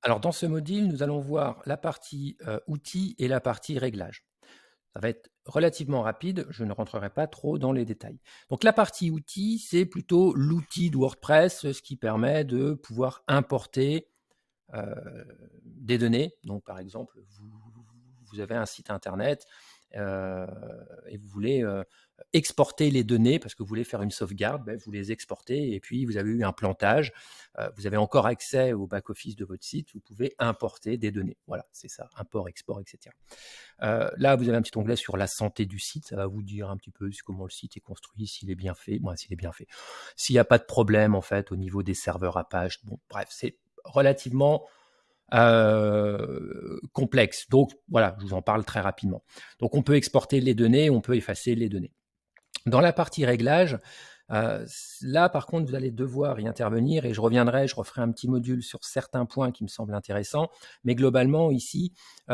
Alors dans ce module, nous allons voir la partie, outils et la partie réglages. Ça va être relativement rapide, je ne rentrerai pas trop dans les détails. Donc la partie outils, c'est plutôt l'outil de WordPress, ce qui permet de pouvoir importer, des données. Donc par exemple, vous avez un site internet, heu et vous voulez, exporter les données parce que vous voulez faire une sauvegarde, vous les exportez et puis vous avez eu un plantage, vous avez encore accès au back office de votre site, vous pouvez importer des données. Voilà, c'est ça, import, export et cetera. Là, vous avez un petit onglet sur la santé du site, ça va vous dire un petit peu comment le site est construit, s'il est bien fait, s'il est bien fait. S'il n'y a pas de problème en fait au niveau des serveurs Apache, bon bref, c'est relativement complexe. Donc voilà, je vous en parle très rapidement. Donc on peut exporter les données, on peut effacer les données. Dans la partie réglage, là par contre vous allez devoir y intervenir et je referai un petit module sur certains points qui me semblent intéressants, mais globalement ici,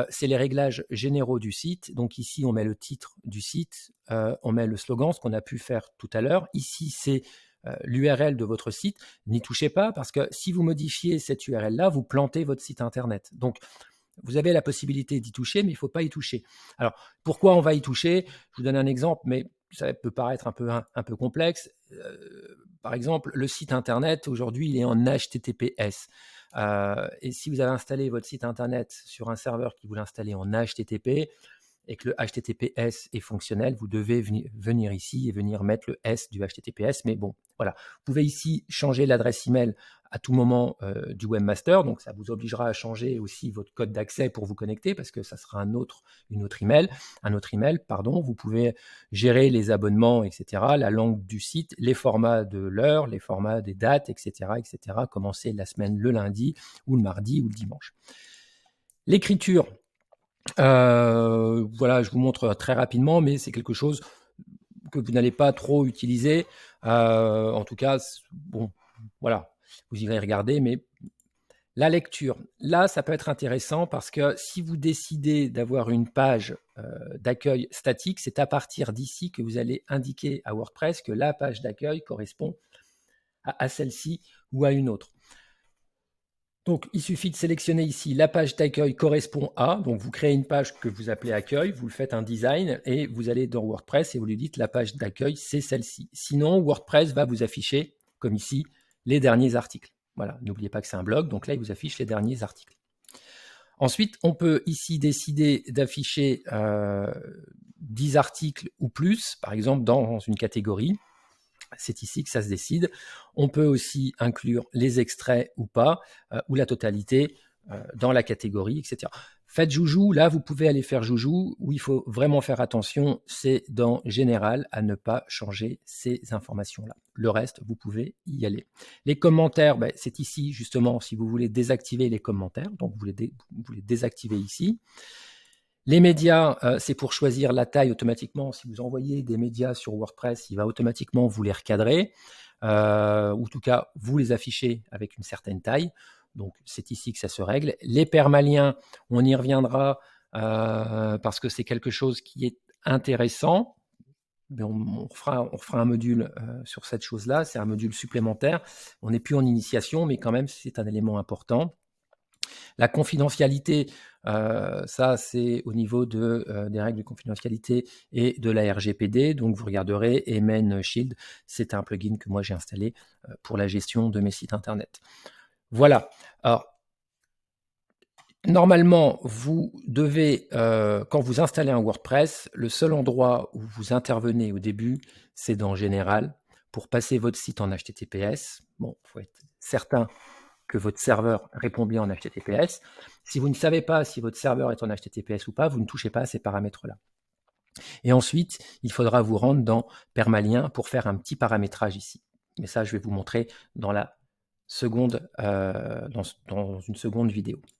c'est les réglages généraux du site. Donc ici on met le titre du site, on met le slogan, ce qu'on a pu faire tout à l'heure. Ici c'est l'URL de votre site. N'y touchez pas parce que si vous modifiez cette URL-là, vous plantez votre site internet. Donc vous avez la possibilité d'y toucher, mais il ne faut pas y toucher. Alors, pourquoi on va y toucher? Je vous donne un exemple, mais ça peut paraître un peu complexe. Par exemple, le site internet, aujourd'hui, il est en HTTPS. Et si vous avez installé votre site internet sur un serveur qui vous l'installe en HTTP, et que le HTTPS est fonctionnel, vous devez venir ici et venir mettre le S du HTTPS. Mais bon, voilà. Vous pouvez ici changer l'adresse email à tout moment du webmaster. Donc, ça vous obligera à changer aussi votre code d'accès pour vous connecter parce que ça sera un autre email, pardon. Vous pouvez gérer les abonnements, etc., la langue du site, les formats de l'heure, les formats des dates, etc., etc. Commencer la semaine le lundi ou le mardi ou le dimanche. L'écriture, voilà, je vous montre très rapidement, mais c'est quelque chose que vous n'allez pas trop utiliser. En tout cas, bon, voilà, vous irez regarder, mais la lecture, là, ça peut être intéressant parce que si vous décidez d'avoir une page d'accueil statique, c'est à partir d'ici que vous allez indiquer à WordPress que la page d'accueil correspond à celle-ci ou à une autre. Donc, il suffit de sélectionner ici la page d'accueil correspond à, donc vous créez une page que vous appelez accueil, vous faites un design et vous allez dans WordPress et vous lui dites la page d'accueil, c'est celle-ci. Sinon, WordPress va vous afficher, comme ici, les derniers articles. Voilà, n'oubliez pas que c'est un blog, donc là, il vous affiche les derniers articles. Ensuite, on peut ici décider d'afficher 10 articles ou plus, par exemple, dans une catégorie. C'est ici que ça se décide. On peut aussi inclure les extraits ou pas, ou la totalité dans la catégorie, etc. Faites joujou, là vous pouvez aller faire joujou. Où il faut vraiment faire attention, c'est dans général à ne pas changer ces informations-là. Le reste, vous pouvez y aller. Les commentaires, c'est ici justement si vous voulez désactiver les commentaires, donc vous les désactivez ici. Les médias, c'est pour choisir la taille automatiquement. Si vous envoyez des médias sur WordPress, il va automatiquement vous les recadrer, ou en tout cas, vous les afficher avec une certaine taille. Donc, c'est ici que ça se règle. Les permaliens, on y reviendra parce que c'est quelque chose qui est intéressant. Mais on fera un module sur cette chose-là. C'est un module supplémentaire. On n'est plus en initiation, mais quand même, c'est un élément important. La confidentialité, ça c'est au niveau des règles de confidentialité et de la RGPD. Donc vous regarderez Emen Shield, c'est un plugin que moi j'ai installé pour la gestion de mes sites internet. Voilà. Alors, normalement, vous devez, quand vous installez un WordPress, le seul endroit où vous intervenez au début, c'est dans Général, pour passer votre site en HTTPS. Bon, il faut être certain que votre serveur répond bien en HTTPS. Si vous ne savez pas si votre serveur est en HTTPS ou pas, vous ne touchez pas à ces paramètres-là. Et ensuite, il faudra vous rendre dans Permalien pour faire un petit paramétrage ici. Mais ça, je vais vous montrer dans la seconde, dans une seconde vidéo.